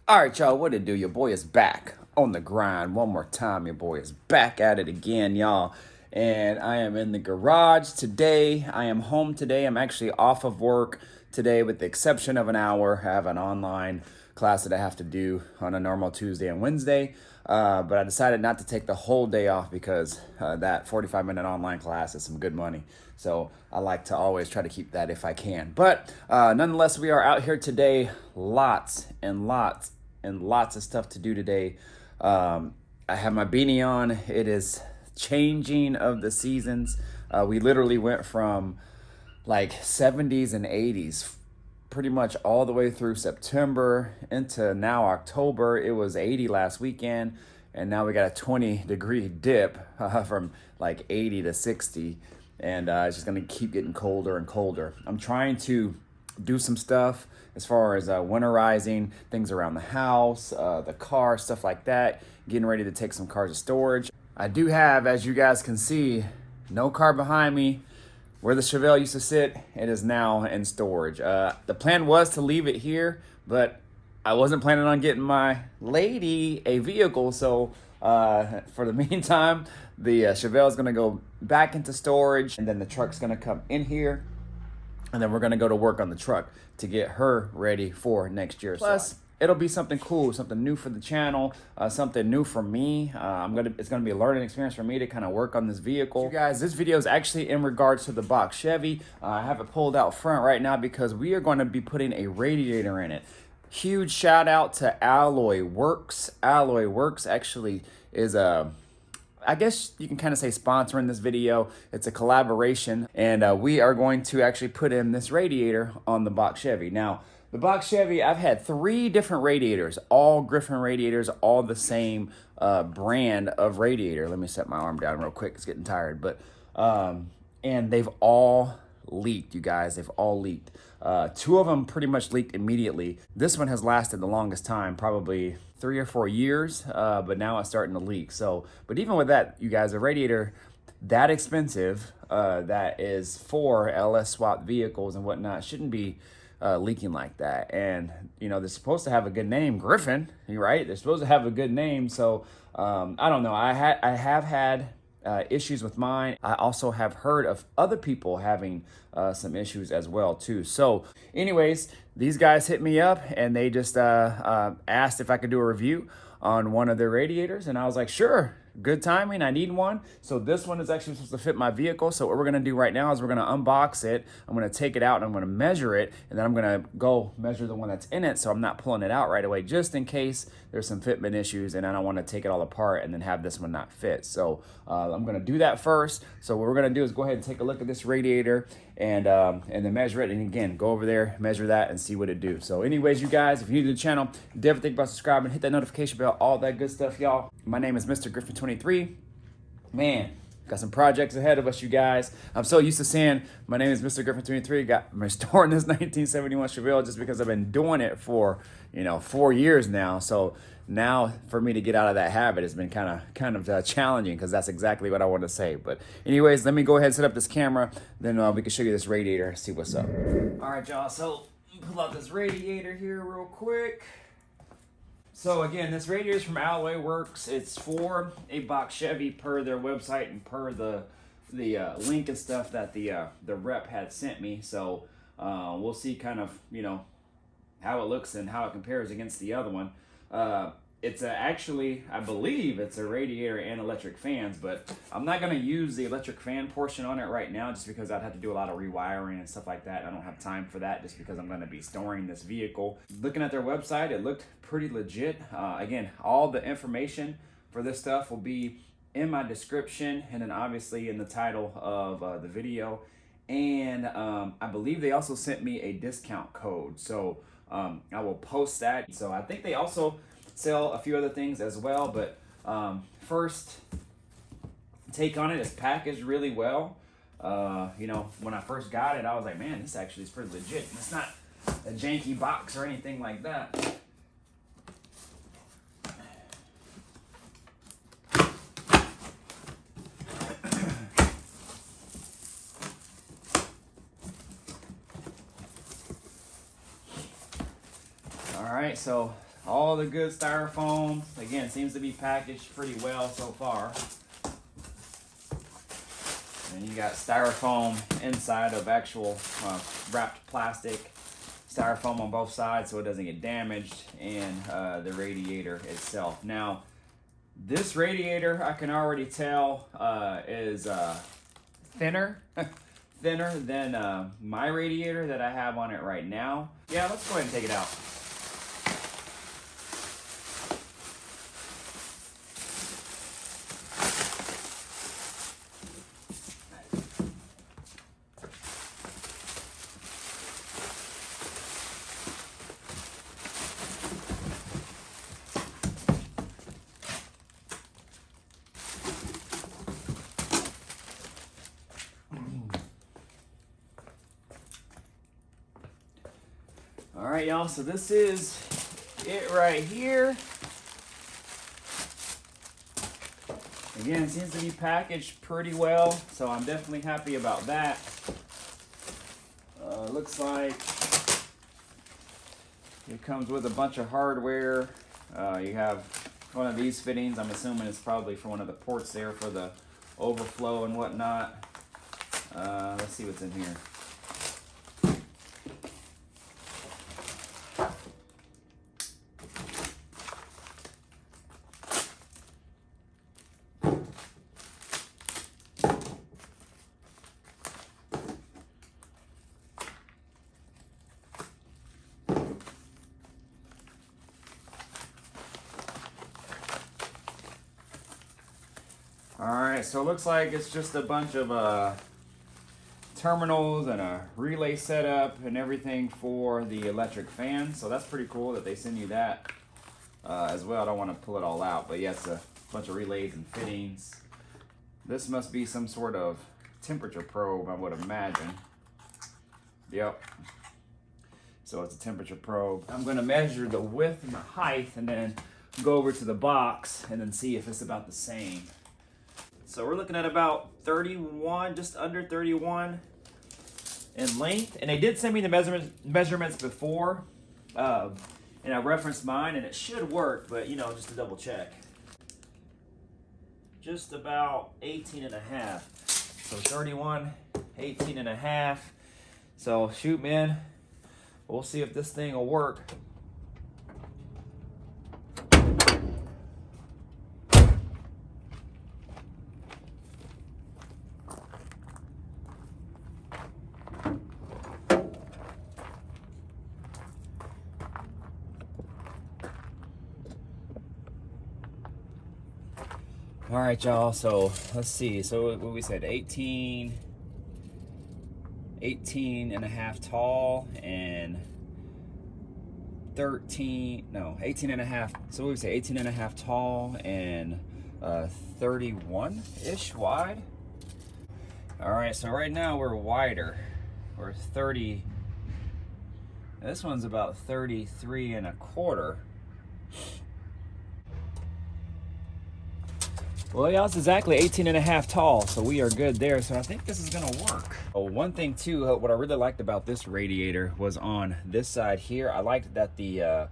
All right, y'all, what it do? Your boy is back on the grind one more time. Your boy is back at it again, y'all. And I am in the garage today. I am home today. I'm actually off of work today with the exception of an hour. I have an online class that I have to do on a normal Tuesday and Wednesday. But I decided not to take the whole day off because that 45-minute online class is some good money. So I like to always try to keep that if I can. But nonetheless, we are out here today. Lots and lots of stuff to do today. I have my beanie on. It is changing of the seasons. We literally went from like 70s and 80s pretty much all the way through September into now October. It was 80 last weekend, and now we got a 20-degree dip from like 80 to 60, and it's just gonna keep getting colder and colder. I'm trying to do some stuff as far as winterizing things around the house, the car, stuff like that, getting ready to take some cars to storage. I do have, as you guys can see, no car behind me. Where the Chevy used to sit, it is now in storage. The plan was to leave it here, but I wasn't planning on getting my lady a vehicle. So for the meantime, the Chevy is gonna go back into storage, and then the truck's gonna come in here, and then we're gonna go to work on the truck to get her ready for next year. Plus, it'll be something cool, something new for the channel, something new for me. It's gonna be a learning experience for me to kind of work on this vehicle. You guys, this video is actually in regards to the box Chevy. I have it pulled out front right now because we are going to be putting a radiator in it. Huge shout out to Alloyworks. Alloyworks actually is I guess you can kind of say sponsoring this video. It's a collaboration, and we are going to actually put in this radiator on the box Chevy. Now, the box Chevy, I've had 3 different radiators, all Griffin radiators, all the same brand of radiator. Let me set my arm down real quick. It's getting tired, but and they've all leaked, you guys. They've all leaked. 2 of them pretty much leaked immediately. This one has lasted the longest time, probably 3 or 4 years, but now it's starting to leak. So, but even with that, you guys, a radiator that expensive, that is for LS swap vehicles and whatnot, shouldn't be leaking like that. And you know, they're supposed to have a good name, Griffin, right? They're supposed to have a good name. So I don't know. I have had issues with mine. I also have heard of other people having some issues as well too. So anyways, these guys hit me up and they just asked if I could do a review on one of their radiators, and I was like, sure. Good timing, I need one. So this one is actually supposed to fit my vehicle. So what we're gonna do right now is we're gonna unbox it. I'm gonna take it out and I'm gonna measure it, and then I'm gonna go measure the one that's in it so I'm not pulling it out right away, just in case there's some fitment issues and I don't wanna take it all apart and then have this one not fit. So I'm gonna do that first. So what we're gonna do is go ahead and take a look at this radiator and then measure it. And again, go over there, measure that, and see what it do. So anyways, you guys, if you're new to the channel, definitely think about subscribing, hit that notification bell, all that good stuff, y'all. My name is Mr. Griffin 23. Man, got some projects ahead of us, you guys. I'm so used to saying my name is Mr. Griffin 23. I'm restoring this 1971 Chevy just because I've been doing it for 4 years now. So now for me to get out of that habit has been kind of challenging, because that's exactly what I want to say. But anyways, let me go ahead and set up this camera, then we can show you this radiator, see what's up. All right, y'all, so pull out this radiator here real quick. So again, this radiator is from Alloyworks. It's for a box Chevy per their website and per the link and stuff that the rep had sent me. So we'll see kind of, how it looks and how it compares against the other one. It's actually, I believe it's a radiator and electric fans, but I'm not going to use the electric fan portion on it right now just because I'd have to do a lot of rewiring and stuff like that. I don't have time for that just because I'm going to be storing this vehicle. Looking at their website, it looked pretty legit. Again, all the information for this stuff will be in my description and then obviously in the title of the video. And I believe they also sent me a discount code, so I will post that. So I think they also sell a few other things as well, but first take on it, it's packaged really well. You know, when I first got it, I was like, man, this actually is pretty legit. It's not a janky box or anything like that. All right, so all the good styrofoam, again, seems to be packaged pretty well so far. And you got styrofoam inside of actual wrapped plastic, styrofoam on both sides so it doesn't get damaged, and the radiator itself. Now, this radiator, I can already tell, is thinner, thinner than my radiator that I have on it right now. Yeah, let's go ahead and take it out. All right, y'all, so this is it right here. Again, it seems to be packaged pretty well, so I'm definitely happy about that. Looks like it comes with a bunch of hardware. You have one of these fittings. I'm assuming it's probably for one of the ports there for the overflow and whatnot. Let's see what's in here. Alright, so it looks like it's just a bunch of terminals and a relay setup and everything for the electric fan. So that's pretty cool that they send you that as well. I don't want to pull it all out, but yeah, it's a bunch of relays and fittings. This must be some sort of temperature probe, I would imagine. Yep. So it's a temperature probe. I'm going to measure the width and the height and then go over to the box and then see if it's about the same. So we're looking at about 31, just under 31 in length. And they did send me the measurements before, and I referenced mine, and it should work, but you know, just to double check. Just about 18 and a half. So 31, 18 and a half. So shoot, man, we'll see if this thing will work. All right, y'all, so let's see. So what we said, 18 and a half tall and 18 and a half. So what we say, 18 and a half tall and 31-ish wide. All right, so right now we're wider. We're 30. This one's about 33 and a quarter. Well, yeah, it's exactly 18 and a half tall, so we are good there. So I think this is gonna work. Oh, one thing too, what I really liked about this radiator was on this side here. I liked that the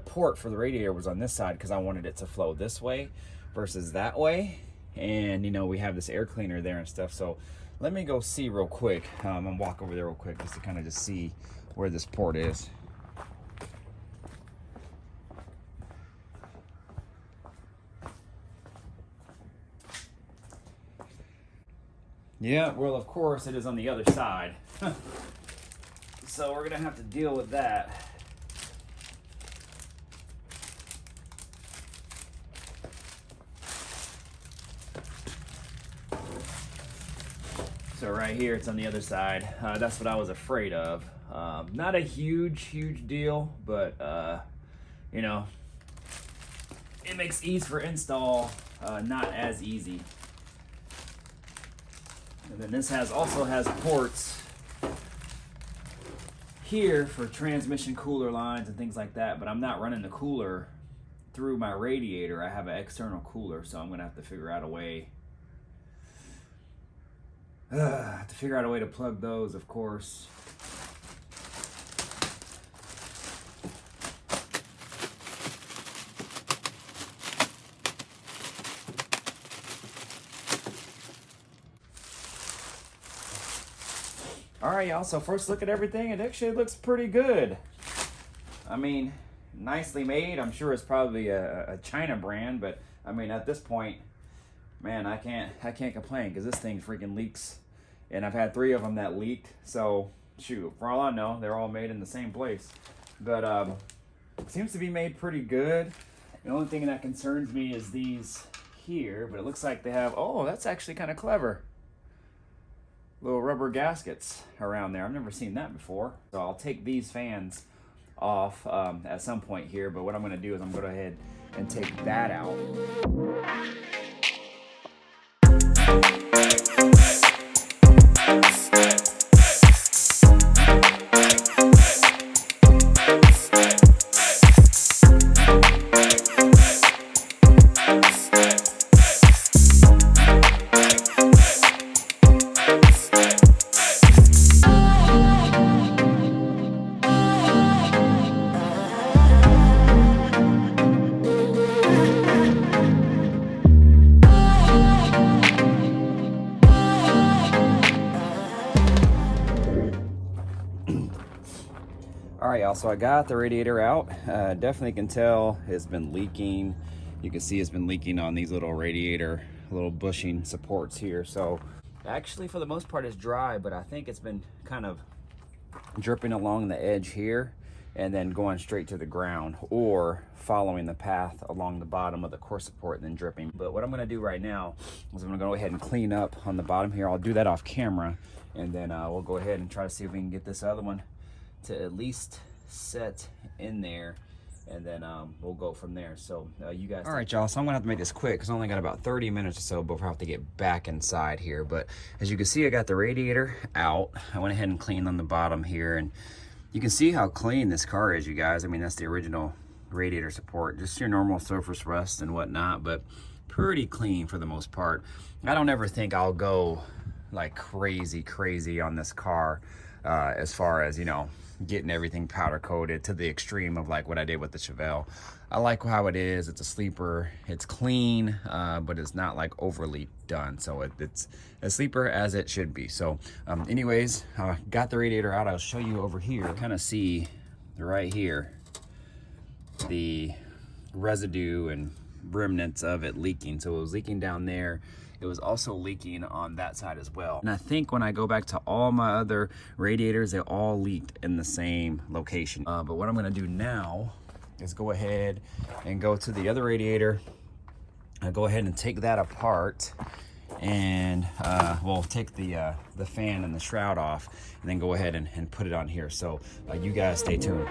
port for the radiator was on this side because I wanted it to flow this way versus that way. And you know, we have this air cleaner there and stuff. So let me go see real quick. I'm gonna walk over there real quick just to kind of just see where this port is. Yeah, well, of course, it is on the other side. So we're gonna have to deal with that. So right here, it's on the other side. That's what I was afraid of. Not a huge deal, but you know, it makes ease for install not as easy. And then this also has ports here for transmission cooler lines and things like that, but I'm not running the cooler through my radiator. I have an external cooler, so I'm gonna have to figure out a way to plug those, of course. All right, y'all, so first look at everything. It actually looks pretty good. I mean, nicely made. I'm sure it's probably a China brand, but I mean, at this point, man, I can't complain because this thing freaking leaks. And I've had 3 of them that leaked. So, shoot, for all I know, they're all made in the same place. But it seems to be made pretty good. The only thing that concerns me is these here, but it looks like they have, oh, that's actually kind of clever. Little rubber gaskets around there. I've never seen that before. So I'll take these fans off at some point here, but what I'm gonna do is I'm gonna go ahead and take that out. All right, y'all, so I got the radiator out. Definitely can tell it's been leaking. You can see it's been leaking on these little little bushing supports here. So actually, for the most part, it's dry, but I think it's been kind of dripping along the edge here and then going straight to the ground, or following the path along the bottom of the core support and then dripping. But what I'm gonna do right now is I'm gonna go ahead and clean up on the bottom here. I'll do that off camera, and then we'll go ahead and try to see if we can get this other one to at least set in there, and then we'll go from there. So you guys, all right, y'all, so I'm gonna have to make this quick because I only got about 30 minutes or so before I have to get back inside here. But as you can see, I got the radiator out. I went ahead and cleaned on the bottom here, and you can see how clean this car is, you guys. I mean, that's the original radiator support, just your normal surface rust and whatnot, but pretty clean for the most part. I don't ever think I'll go like crazy on this car as far as, you know, getting everything powder coated to the extreme of like what I did with the Chevy. I like how it is. It's a sleeper. It's clean, but it's not like overly done. So it's a sleeper as it should be. So anyways, got the radiator out. I'll show you over here. Kind of see right here the residue and remnants of it leaking. So it was leaking down there. It was also leaking on that side as well. And I think when I go back to all my other radiators, they all leaked in the same location. But what I'm gonna do now is go ahead and go to the other radiator. I'll go ahead and take that apart, and we'll take the fan and the shroud off, and then go ahead and put it on here. So you guys stay tuned.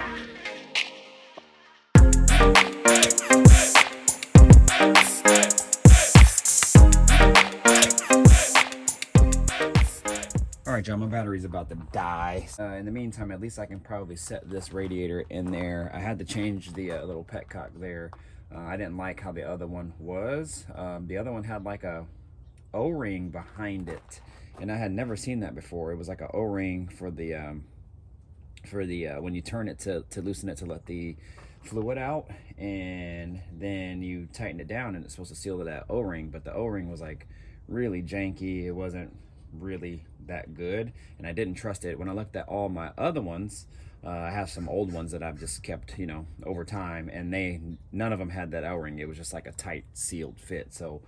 All right, y'all, my battery's about to die. In the meantime, at least I can probably set this radiator in there. I had to change the little petcock there. I didn't like how the other one was. The other one had like a O-ring behind it, and I had never seen that before. It was like a O-ring for the when you turn it to loosen it to let the fluid out, and then you tighten it down, and it's supposed to seal to that O-ring, but the O-ring was like really janky. It wasn't really that good, and I didn't trust it. When I looked at all my other ones, I have some old ones that I've just kept, you know, over time, and none of them had that O-ring. It was just like a tight sealed fit. So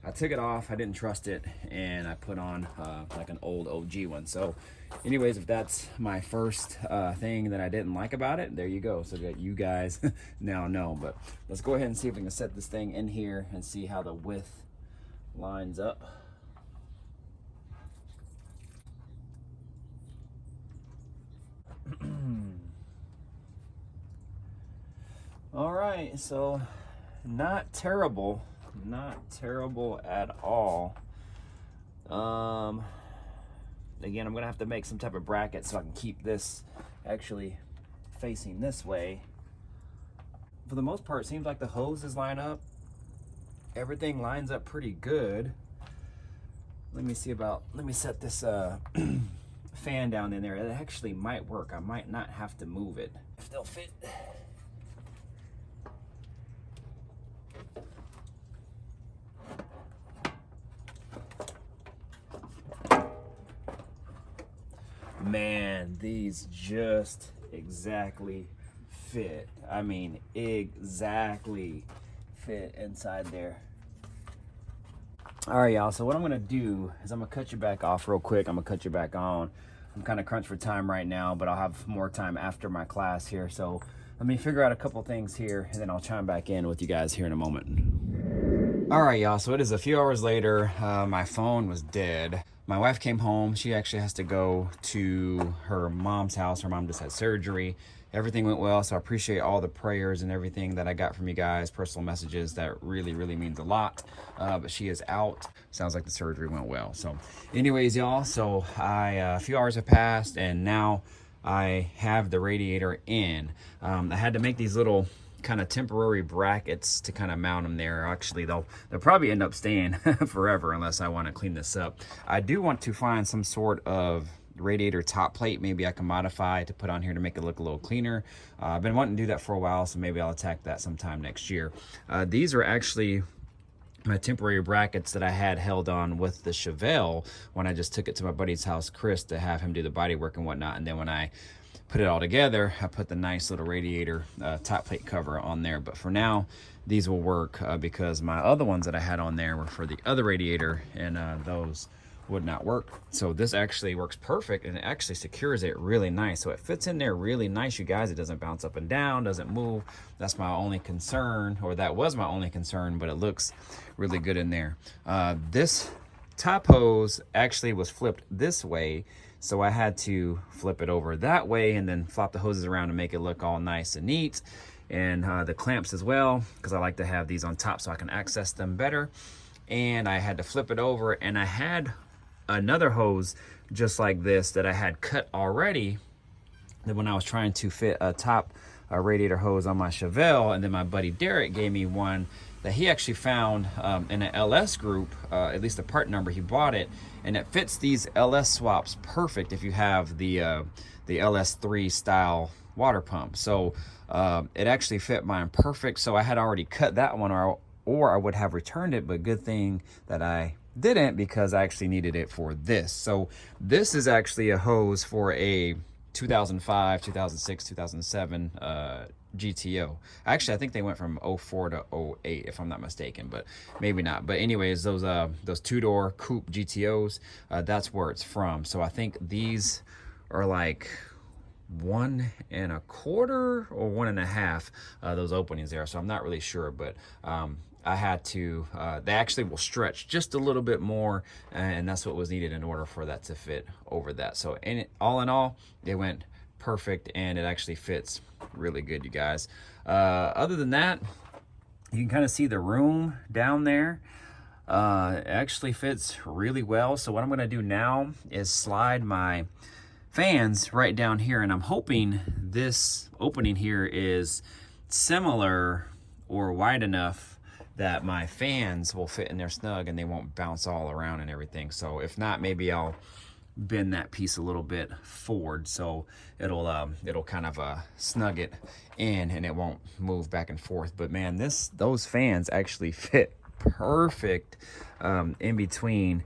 I took it off, I didn't trust it, and I put on like an old OG one. So anyways, if that's my first thing that I didn't like about it, there you go, so that you guys now know. But let's go ahead and see if we can set this thing in here and see how the width lines up. All right, so not terrible at all. Again, I'm gonna have to make some type of bracket so I can keep this actually facing this way. For the most part, it seems like the hoses line up. Everything lines up pretty good. Let me set this fan down in there. It actually might work. I might not have to move it if they'll fit. Man, these just exactly fit. I mean, exactly fit inside there. All right, y'all, so what I'm gonna do is I'm gonna cut you back off real quick. I'm gonna cut you back on. I'm kind of crunched for time right now, but I'll have more time after my class here. So let me figure out a couple things here, and then I'll chime back in with you guys here in a moment. All right, y'all, so it is a few hours later. My phone was dead. My wife came home. She actually has to go to her mom's house. Her mom just had surgery. Everything went well, so I appreciate all the prayers and everything that I got from you guys, personal messages. That really, really means a lot. But she is out. Sounds like the surgery went well. So anyways, y'all, so a few hours have passed, and now I have the radiator in. I had to make these little kind of temporary brackets to kind of mount them there. Actually, they'll probably end up staying forever unless I want to clean this up. I do want to find some sort of radiator top plate maybe I can modify to put on here to make it look a little cleaner. I've been wanting to do that for a while, so maybe I'll attack that sometime next year. These are actually my temporary brackets that I had held on with the Chevelle when I just took it to my buddy's house, Chris, to have him do the body work and whatnot. And then when I put it all together, I put the nice little radiator top plate cover on there. But for now, these will work because my other ones that I had on there were for the other radiator, and those would not work. So this actually works perfect, and it actually secures it really nice. So it fits in there really nice, you guys. It doesn't bounce up and down, doesn't move. That's my only concern, or that was my only concern, but it looks really good in there. This top hose actually was flipped this way, so I had to flip it over that way and then flop the hoses around to make it look all nice and neat. And the clamps as well, because I like to have these on top so I can access them better. And I had to flip it over, and I had another hose just like this that I had cut already, that when I was trying to fit a top radiator hose on my Chevelle. And then my buddy Derek gave me one that he actually found in an LS group, at least the part number, he bought it, and it fits these LS swaps perfect if you have the LS3 style water pump. So it actually fit mine perfect. So I had already cut that one, or I would have returned it, but good thing that I didn't, because I actually needed it for this. So this is actually a hose for a 2005, 2006, 2007 GTO. Actually, I think they went from 04 to 08 if I'm not mistaken, but maybe not. But anyways, those two-door coupe GTOs, that's where it's from. So I think these are like 1 1/4 or 1 1/2, those openings there. So I'm not really sure, but I had to, they actually will stretch just a little bit more, and that's what was needed in order for that to fit over that. So all in all, it went perfect, and it actually fits really good, you guys. Other than that, you can kind of see the room down there. It actually fits really well. So what I'm gonna do now is slide my fans right down here, and I'm hoping this opening here is similar or wide enough that my fans will fit in there snug and they won't bounce all around and everything. So if not, maybe I'll bend that piece a little bit forward so it'll kind of snug it in and it won't move back and forth. But man, those fans actually fit perfect in between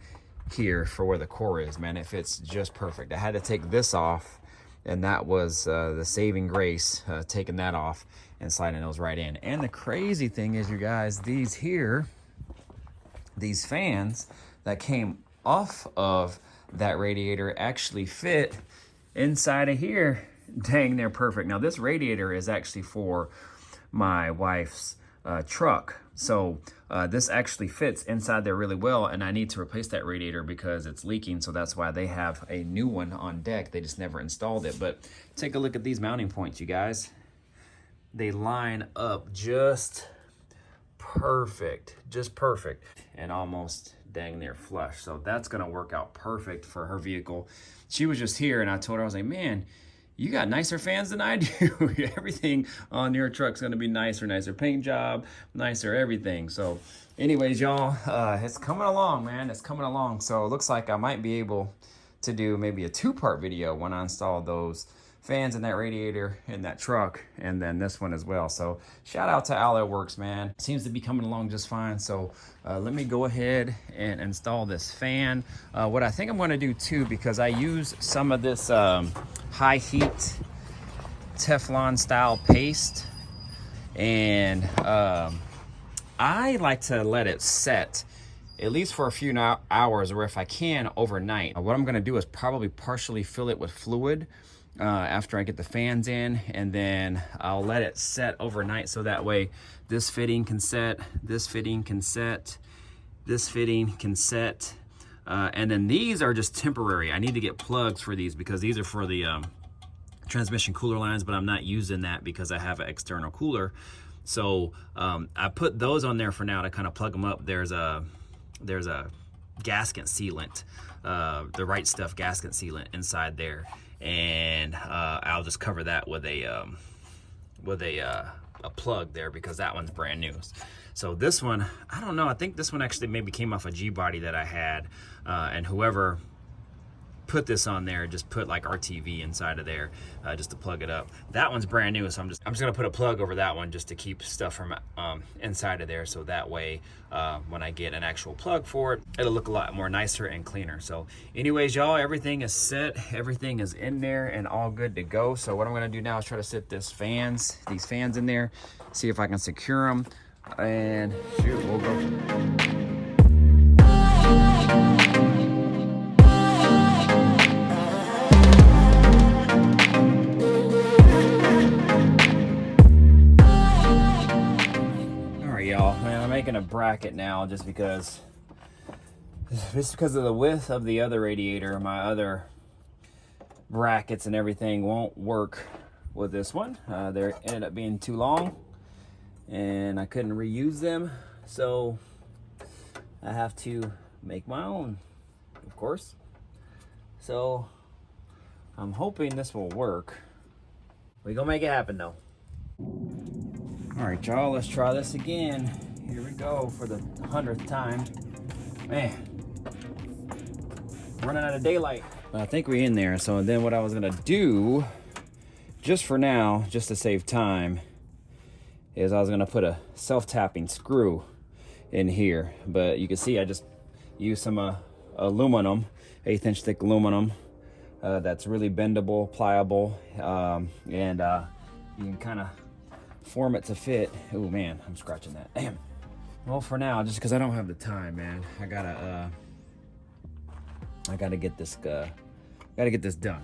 here for where the core is. Man, it fits just perfect. I had to take this off, and that was the saving grace, taking that off and sliding those right in. And the crazy thing is, you guys, these here, these fans that came off of that radiator actually fit inside of here. Dang, they're perfect. Now this radiator is actually for my wife's truck. So this actually fits inside there really well, and I need to replace that radiator because it's leaking, so that's why they have a new one on deck. They just never installed it. But take a look at these mounting points, you guys. They line up just perfect, and almost dang near flush. So that's gonna work out perfect for her vehicle. She was just here and I told her, I was like, man, you got nicer fans than I do. Everything on your truck's gonna be nicer paint job, nicer everything. So anyways, y'all, it's coming along, man. It's coming along. So it looks like I might be able to do maybe a 2-part video when I install those fans in that radiator in that truck, and then this one as well. So shout out to Alloyworks, man. Seems to be coming along just fine. So let me go ahead and install this fan. What I think I'm going to do too, because I use some of this high heat Teflon style paste, and I like to let it set at least for a few hours, or if I can, overnight. What I'm going to do is probably partially fill it with fluid after I get the fans in, and then I'll let it set overnight, so that way this fitting can set, this fitting can set, this fitting can set, and then these are just temporary. I need to get plugs for these because these are for the transmission cooler lines, but I'm not using that because I have an external cooler. So I put those on there for now to kind of plug them up. There's a gasket sealant, the Right Stuff gasket sealant inside there, and I'll just cover that with a plug there because that one's brand new. So this one, I don't know, I think this one actually maybe came off a G-body that I had, and whoever put this on there just put like RTV inside of there just to plug it up. That one's brand new, so I'm just gonna put a plug over that one just to keep stuff from inside of there, so that way when I get an actual plug for it, it'll look a lot more nicer and cleaner. So anyways, y'all, everything is set, everything is in there and all good to go. So what I'm gonna do now is try to sit these fans in there, see if I can secure them, and shoot, we'll go. Making a bracket now just because of the width of the other radiator. My other brackets and everything won't work with this one. They ended up being too long and I couldn't reuse them, so I have to make my own, of course. So I'm hoping this will work. We gonna make it happen though. All right, y'all, let's try this again. Here we go for the 100th time. Man, running out of daylight. I think we're in there. So then what I was gonna do, just for now, just to save time, is I was gonna put a self-tapping screw in here. But you can see I just used some aluminum, 1/8 inch thick aluminum, that's really bendable, pliable, and you can kind of form it to fit. Oh man, I'm scratching that. Damn. Well, for now, just because I don't have the time, man, I gotta get this done.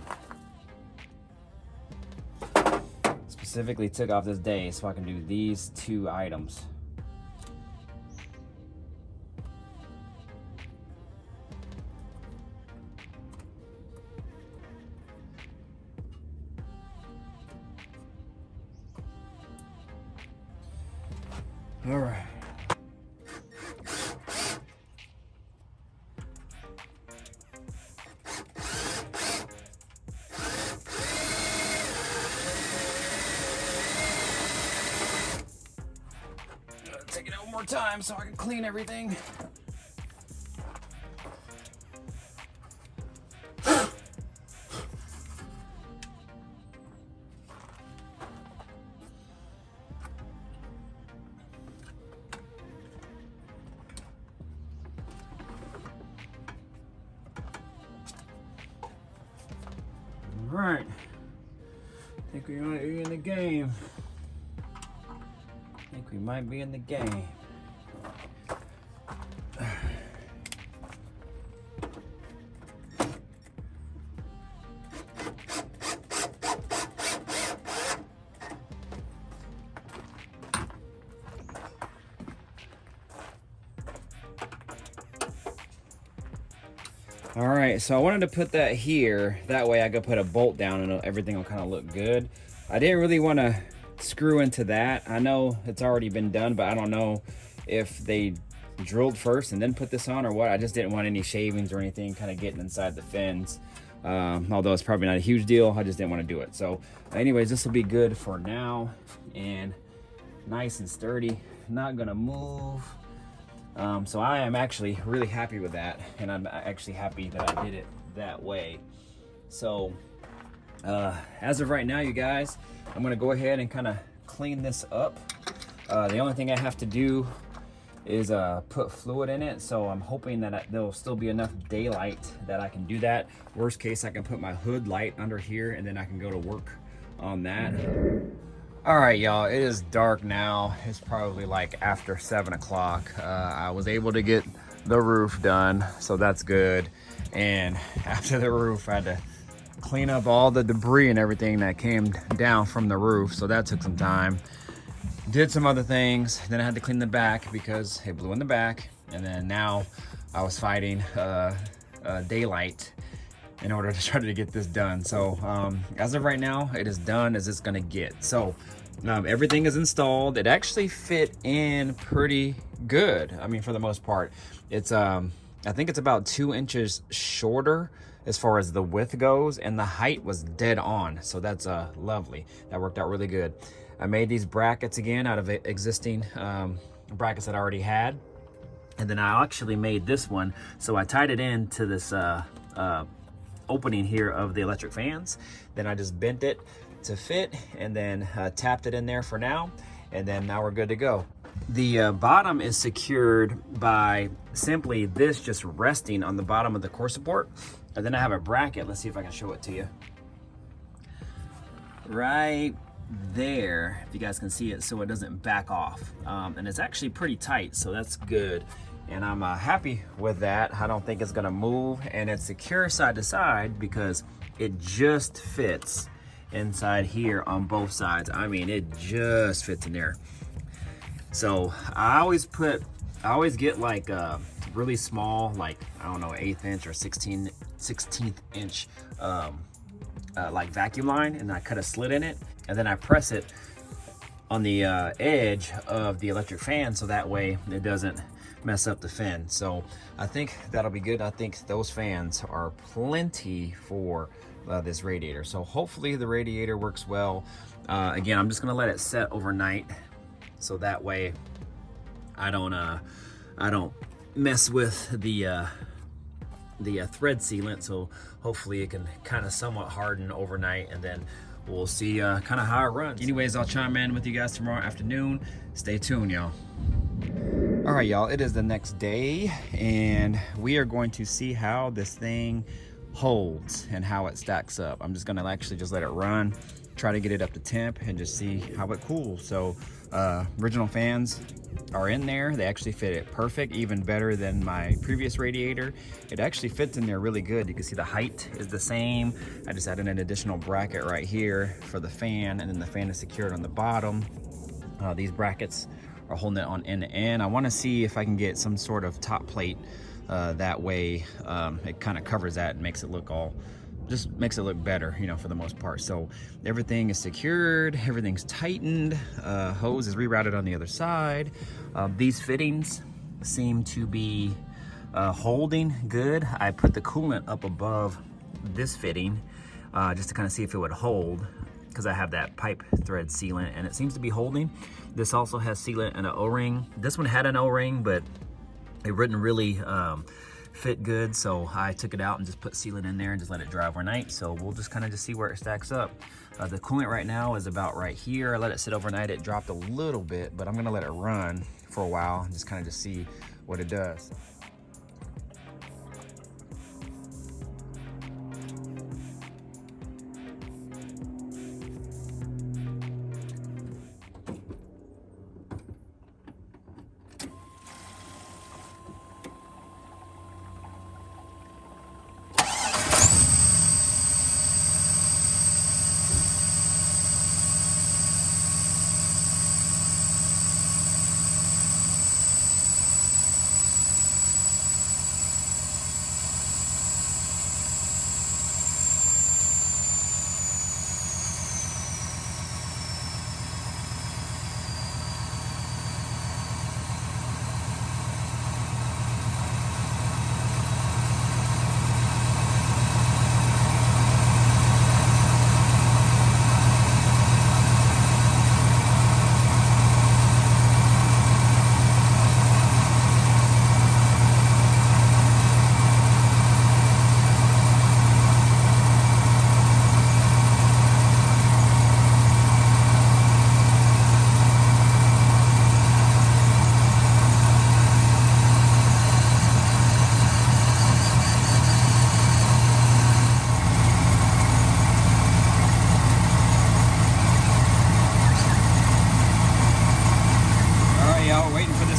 Specifically took off this day so I can do these 2 items. All right. Take it out one more time so I can clean everything. All right, I think we might be in the game. We might be in the game. All right, so I wanted to put that here. That way I could put a bolt down and everything will kind of look good. I didn't really want to screw into that. I know it's already been done, but I don't know if they drilled first and then put this on or what. I just didn't want any shavings or anything kind of getting inside the fins. Although it's probably not a huge deal, I just didn't want to do it. So anyways, this will be good for now and nice and sturdy, not gonna move. So I am actually really happy with that, and I'm actually happy that I did it that way. So as of right now, you guys, I'm gonna go ahead and kind of clean this up. The only thing I have to do is put fluid in it, so I'm hoping that there'll still be enough daylight that I can do that. Worst case, I can put my hood light under here and then I can go to work on that. All right, y'all, it is dark now. It's probably like after 7 o'clock. I was able to get the roof done, so that's good. And after the roof, I had to clean up all the debris and everything that came down from the roof, so that took some time. Did some other things, then I had to clean the back because it blew in the back, and then now I was fighting daylight in order to try to get this done. So as of right now, it is done as it's gonna get. So everything is installed. It actually fit in pretty good. I mean, for the most part, it's I think it's about 2 inches shorter as far as the width goes, and the height was dead on. So that's lovely. That worked out really good. I made these brackets again out of existing brackets that I already had. And then I actually made this one. So I tied it into this opening here of the electric fans. Then I just bent it to fit and then tapped it in there for now. And then now we're good to go. The bottom is secured by simply this just resting on the bottom of the core support. And then I have a bracket. Let's see if I can show it to you. Right there, if you guys can see it, so it doesn't back off. And it's actually pretty tight, so that's good. And I'm happy with that. I don't think it's gonna move, and it's secure side to side because it just fits inside here on both sides. I mean, it just fits in there. So I always get like really small, like, I don't know, 1/8 inch or 16th inch like vacuum line, and I cut a slit in it, and then I press it on the edge of the electric fan, so that way it doesn't mess up the fin. So I think that'll be good. I think those fans are plenty for this radiator. So hopefully the radiator works well. Again, I'm just gonna let it set overnight, so that way I don't mess with the thread sealant. So hopefully it can kind of somewhat harden overnight, and then we'll see kind of how it runs. Anyways, I'll chime in with you guys tomorrow afternoon. Stay tuned, y'all. All right, y'all, it is the next day, and we are going to see how this thing holds and how it stacks up. I'm just gonna actually just let it run, try to get it up to temp, and just see how it cools. So original fans are in there. They actually fit it perfect, even better than my previous radiator. It actually fits in there really good. You can see the height is the same. I just added an additional bracket right here for the fan, and then the fan is secured on the bottom. These brackets are holding it on end to end. I want to see if I can get some sort of top plate. That way it kind of covers that and makes it look just makes it look better, you know, for the most part. So everything is secured, everything's tightened, hose is rerouted on the other side. These fittings seem to be holding good. I put the coolant up above this fitting just to kind of see if it would hold, because I have that pipe thread sealant, and it seems to be holding. This also has sealant and an O-ring. This one had an O-ring, but it wouldn't really fit good, so I took it out and just put sealant in there and just let it dry overnight. So we'll just kind of just see where it stacks up. The coolant right now is about right here. I let it sit overnight. It dropped a little bit, but I'm gonna let it run for a while and just kind of just see what it does.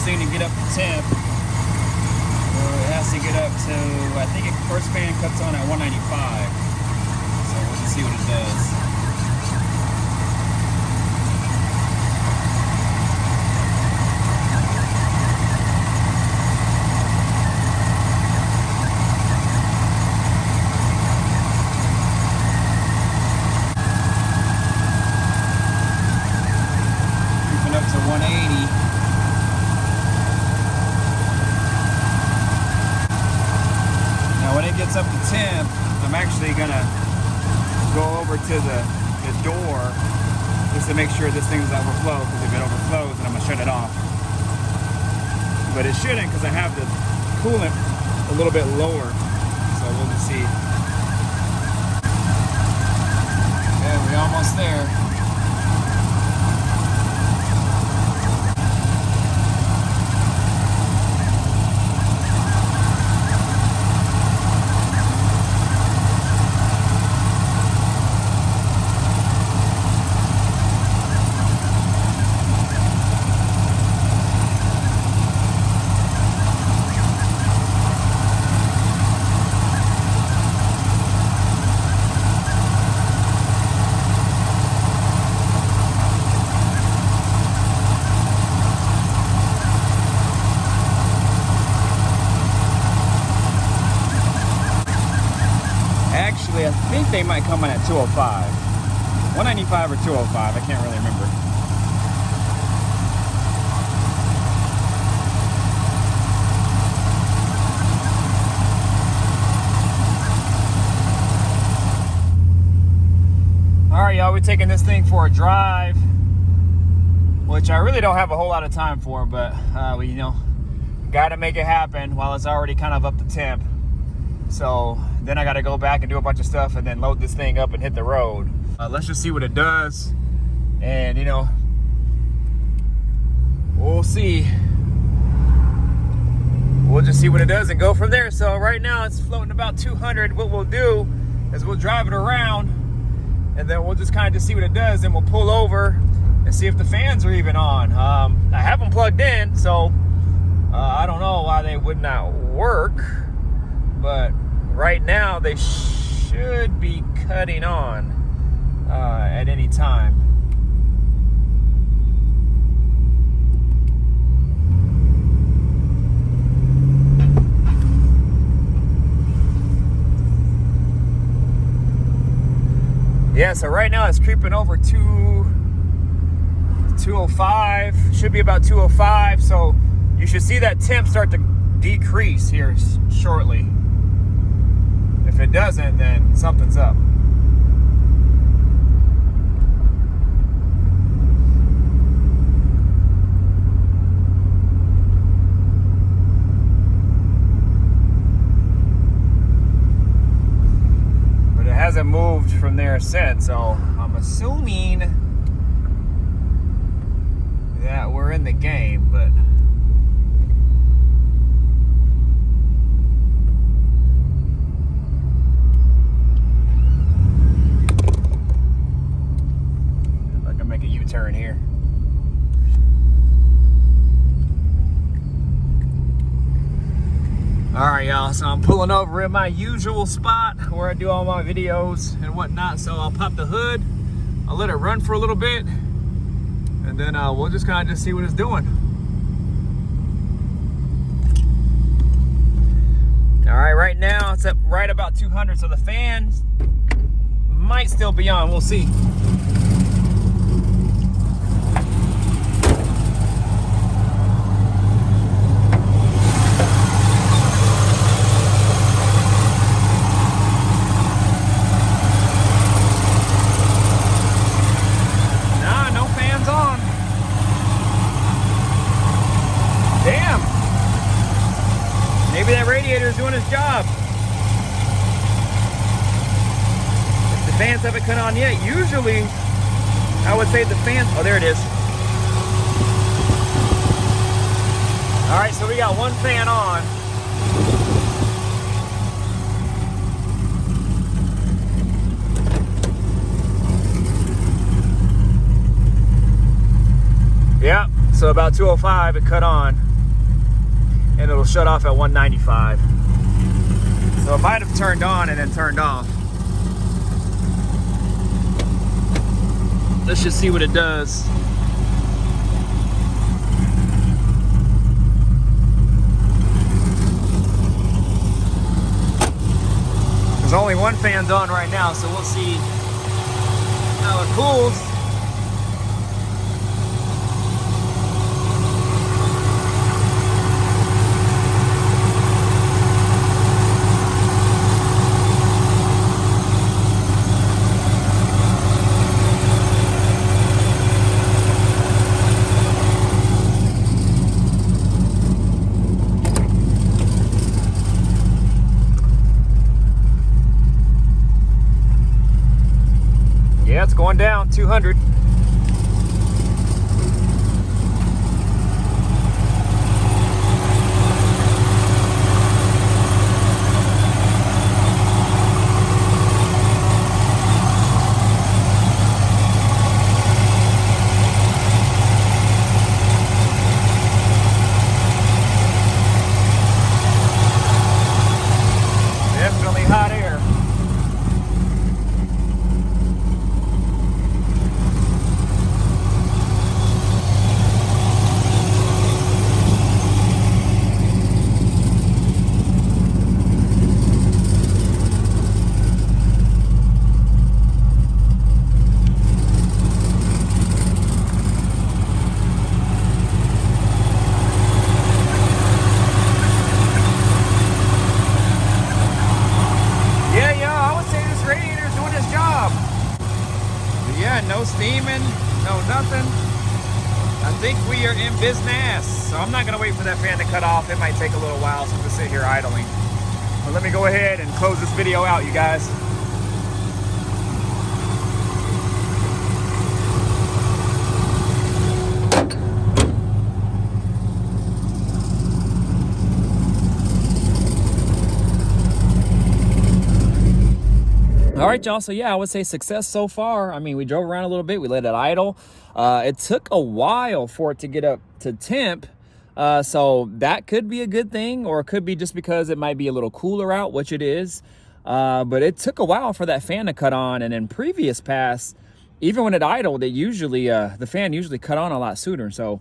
thing to get up to temp. It has to get up to, I think first fan cuts on at 195. So we'll just see what it does. Up to 180. Now when it gets up to temp, I'm actually gonna go over to the door just to make sure this thing doesn't overflow, because if it overflows then I'm gonna shut it off. But it shouldn't, because I have the coolant a little bit lower, so we'll just see. Yeah, we're almost there. Actually, I think they might come in at 205. 195 or 205, I can't really remember. All right, y'all, we're taking this thing for a drive, which I really don't have a whole lot of time for, but we, got to make it happen while it's already kind of up to temp. So then I got to go back and do a bunch of stuff and then load this thing up and hit the road. Let's just see what it does. And, we'll see. We'll just see what it does and go from there. So right now it's floating about 200. What we'll do is we'll drive it around and then we'll just kind of just see what it does. And we'll pull over and see if the fans are even on. I have them plugged in, so I don't know why they would not work. But right now they should be cutting on at any time. Yeah, so right now it's creeping over 205. Should be about 205. So you should see that temp start to decrease here shortly. If it doesn't, then something's up. But it hasn't moved from there since, so I'm assuming that we're in the game, but turn here. All right, y'all, so I'm pulling over in my usual spot where I do all my videos and whatnot. So I'll pop the hood, I'll let it run for a little bit, and then we'll just kind of just see what it's doing. All right, right now it's up right about 200, so the fans might still be on. We'll see. Maybe that radiator is doing his job. If the fans haven't cut on yet, usually I would say the fans, oh, there it is. All right, so we got one fan on. Yep, so about 205 it cut on. and it'll shut off at 195. So it might have turned on and then turned off. Let's just see what it does. There's only one fan on right now, so we'll see how it cools. Yeah, it's going down 200. Definitely hot air. Yeah, no steaming, no nothing. I think we are in business. So I'm not gonna wait for that fan to cut off. It might take a little while since we sit here idling. But let me go ahead and close this video out, you guys. All right, y'all. So yeah, I would say success so far. I mean, we drove around a little bit. We let it idle. It took a while for it to get up to temp. So that could be a good thing, or it could be just because it might be a little cooler out, which it is. But it took a while for that fan to cut on. And in previous pass, even when it idled, it usually, the fan usually cut on a lot sooner. So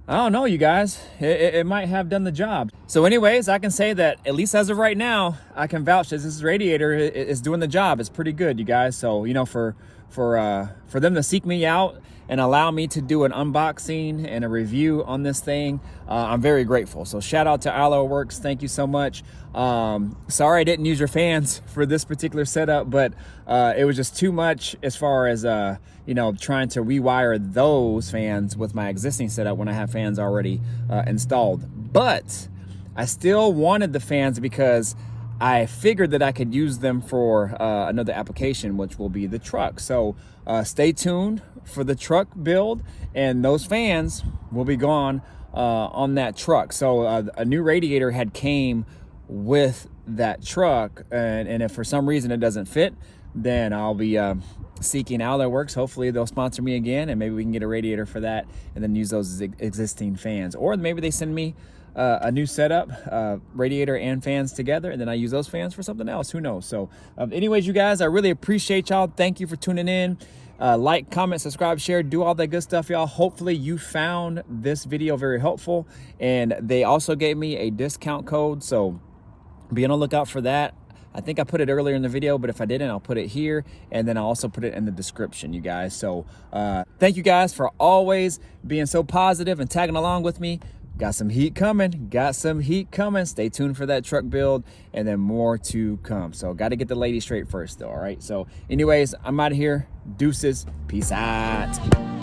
I don't know, you guys, it might have done the job. So anyways, I can say that at least as of right now, I can vouch that this Radiator is doing the job. It's pretty good, you guys. So, you know, for them to seek me out and allow me to do an unboxing and a review on this thing, I'm very grateful. So shout out to Alloyworks. Thank you so much. Sorry I didn't use your fans for this particular setup, but it was just too much as far as you know, trying to rewire those fans with my existing setup when I have fans already installed. But I still wanted the fans because I figured that I could use them for another application, which will be the truck. So stay tuned for the truck build, and those fans will be gone on that truck. So a new radiator had came with that truck, and if for some reason it doesn't fit, then I'll be seeking Alloyworks. Hopefully they'll sponsor me again, and maybe we can get a radiator for that and then use those existing fans. Or maybe they send me a new setup, radiator and fans together, and then I use those fans for something else. Who knows? So anyways, you guys, I really appreciate y'all. Thank you for tuning in. Like, comment, subscribe, share, do all that good stuff, y'all. Hopefully you found this video very helpful, and they also gave me a discount code, so be on the lookout for that. I think I put it earlier in the video, but if I didn't, I'll put it here, and then I'll also put it in the description, you guys. So thank you guys for always being so positive and tagging along with me. Got some heat coming. Stay tuned for that truck build, and then more to come. So got to get the lady straight first, though. All right. So anyways, I'm out of here. Deuces. Peace out.